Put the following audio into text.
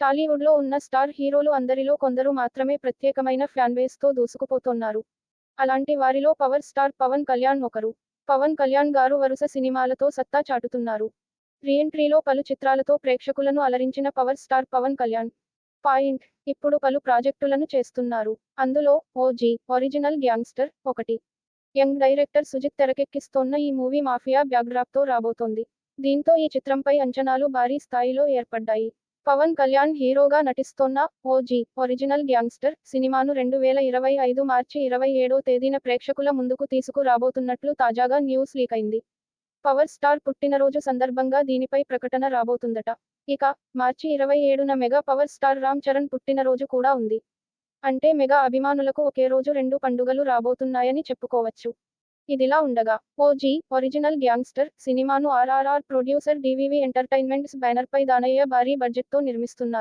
టాలీవుడ్లో ఉన్న స్టార్ హీరోలు అందరిలో కొందరు మాత్రమే ప్రత్యేకమైన ఫ్యాన్బేస్తో దూసుకుపోతున్నారు. అలాంటి వారిలో పవర్ స్టార్ పవన్ కళ్యాణ్ ఒకరు. పవన్ కళ్యాణ్ గారు వరుస సినిమాలతో సత్తా చాటుతున్నారు. రీఎంట్రీలో పలు చిత్రాలతో ప్రేక్షకులను అలరించిన పవర్ స్టార్ పవన్ కళ్యాణ్ ఇప్పుడు పలు ప్రాజెక్టులను చేస్తున్నారు. అందులో ఓజీ ఒరిజినల్ గ్యాంగ్స్టర్ ఒకటి. యంగ్ డైరెక్టర్ సుజిత్ తెరకెక్కిస్తోన్న ఈ మూవీ మాఫియా బ్యాక్డ్రాప్తో రాబోతోంది. దీంతో ఈ చిత్రంపై అంచనాలు భారీ స్థాయిలో ఏర్పడ్డాయి. పవన్ కళ్యాణ్ హీరోగా నటిస్తోన్న ఓజీ ఒరిజినల్ గ్యాంగ్స్టర్ సినిమాను 2025 మార్చి 27వ తేదీన ప్రేక్షకుల ముందుకు తీసుకు రాబోతున్నట్లు తాజాగా న్యూస్ లీకైంది. పవర్ స్టార్ పుట్టినరోజు సందర్భంగా దీనిపై ప్రకటన రాబోతుందట. ఇక మార్చి 27న mega power star Ram Charan పుట్టినరోజు కూడా ఉంది. అంటే మెగా అభిమానులకు ఒకే రోజు రెండు పండుగలు రాబోతున్నాయని చెప్పుకోవచ్చు. ఇదిలా ఉండగా ఓజీ ఒరిజినల్ గ్యాంగ్స్టర్ సినిమాను ఆర్ఆర్ఆర్ ప్రొడ్యూసర్ డివివి ఎంటర్టైన్మెంట్స్ బ్యానర్పై దానయ్య భారీ బడ్జెట్తో నిర్మిస్తున్నారు.